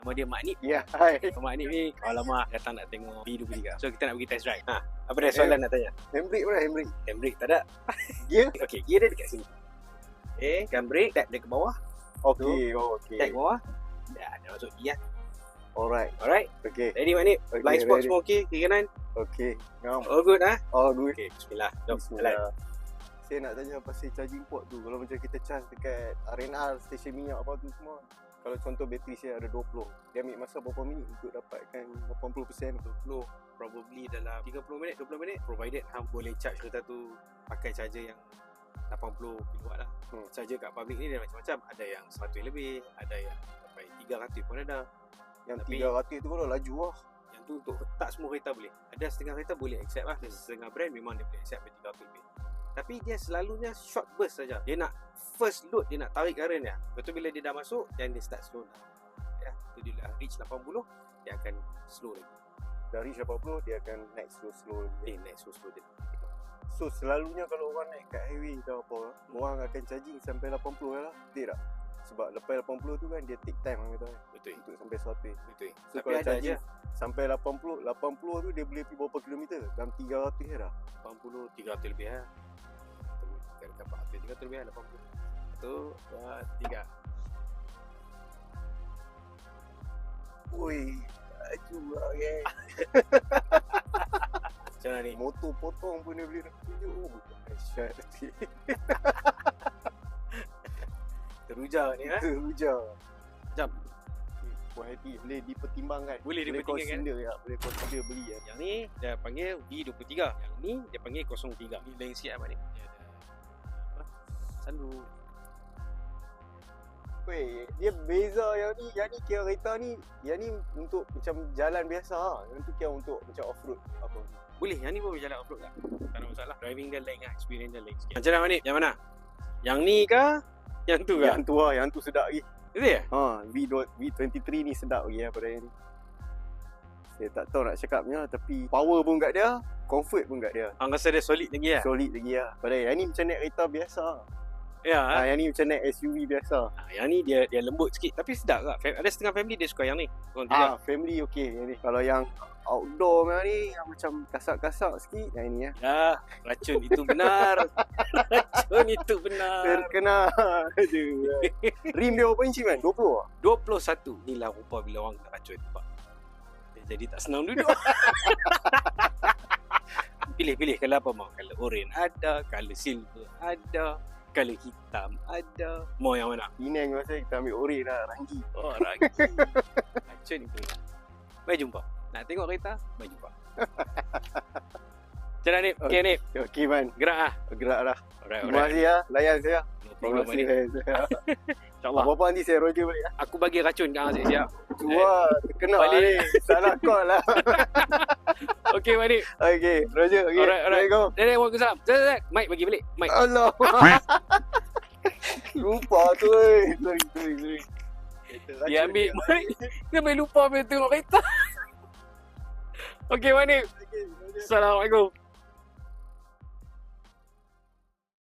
Nama dia Mak Nip. Ya, hai. Mak Nip ni alamak datang nak tengok B23. So kita nak pergi test drive. Apa dia soalan nak tanya? Handbrake mana handbrake? Handbrake tak ada. Gear? Okey, gear dia dekat sini. Handbrake, tap dia ke bawah. Okey, Tap ke bawah. Dah masuk gear. Alright. Okey. Ready Mak Nip? Okay, Blind spot ready. semua okey, kiri kanan. Okey. Ngam. All good All good. Okey, bismillah. Jom jalan. Bismillah. Saya nak tanya pasal charging port tu. Kalau macam kita charge dekat R&R, stesen minyak apa tu semua. Kalau contoh bateri saya ada 20. Dia ambil masa berapa minit untuk dapatkan 80% tu? Probably dalam 30 minit, 20 minit. Provided hang boleh charge kereta tu pakai charger yang 80 kW lah. Charger kat public ni dia macam-macam. Ada yang 100 lebih, ada yang sampai 300 pun ada. Yang Tapi 300 tu kalau laju lah. Yang tu untuk tak semua kereta boleh. Ada setengah kereta boleh accept lah. Setengah brand memang dia boleh accept sampai 300 lebih. Tapi dia selalunya short burst saja. Dia nak first load, dia nak tarik current dia. Lepas tu bila dia dah masuk, dan dia start slow down. Ya, tu dia dah reach 80, dia akan slow lagi. Dah reach 80, dia akan naik slow lagi. Naik slow je. So selalunya kalau orang naik kat highway atau apa, orang akan charging sampai 80 lah. Betul tak? Sebab lepas 80 tu kan dia take time orang kata Betul. untuk sampai 100. Betul. So Tapi kalau ada charging je sampai 80 tu dia boleh pergi berapa kilometer? Dalam 300 je dah. 80, 300 lebih lah. Kita dapat 300 lebih lah, 80. 1, 2, 3. Oi, laju lah geng. Macam mana ni? Motor potong pun dia boleh tunjuk. Oh, dahsyat nanti. Teruja ni Teruja. Jap. Puan hati boleh dipertimbangkan. Boleh dipertimbangkan. Consider ya. Boleh consider beli ya. Yang ni dia panggil V23. Yang ni dia panggil 03. Ni lain sikit apa ni? Dia ada sunroof. Weh, dia beza yang ni kira kereta ni, yang ni untuk macam jalan biasa lah. Yang tu kira untuk macam off-road apa. Boleh, yang ni pun boleh jalan off-road tak? Tak ada masalah. Driving dia lain lah, experience dia lain sikit. Macam mana ni? Yang mana? Yang ni kah? Yang tu kah? Yang tu lah, yang tu sedap lagi. Betul ya? V23 ni sedap lagi pada yang ni. Saya tak tahu nak cakapnya, tapi power pun kat dia, comfort pun kat dia. Hang rasa dia solid lagi lah? Solid lagi lah. Pada yang ni macam naik kereta biasa. Ya. Yang ni macam naik SUV biasa. Yang ni dia lembut sikit tapi sedap tak? Ada setengah family dia suka yang ni. Family okey yang ni. Kalau yang outdoor macam ni, yang macam kasak-kasak sikit, yang ini ya. Ya, racun itu benar. Racun itu benar. Terkena. Aduh. Rim dia berapa inci man? 20 lah? 21. Inilah rupa bila orang nak racun. Nampak? Dia jadi tak senang duduk. Pilih colour apa mau. Colour orange ada, colour silver ada, colour hitam ada. Mau yang mana? Penang masa kita ambil orange lah, ranggi. Oh, ragi. Racun itu. Baik jumpa. Nak tengok kereta? Baik jumpa. Macam mana Nip? Okay Nip? Okey man. Gerak lah. Bergerak dah. Alright. Terima kasih ya, layan saya. No problem Terima Nip. kasih. InsyaAllah. Apa-apa nanti saya roger balik lah. Aku bagi racun kat hang siap-siap. Wah, terkena Balik. ni. Salah call lah. Okay Mak Nip. Okey, roger. Okay. Alright. Assalamualaikum. Waalaikumsalam. Zat. Mike bagi balik. Mike. Allah. Lupa tu. Sorry. Dia ambil Mike. Dia ambil lupa bila tengok kereta. Okay Mak Nip. Assalamualaikum.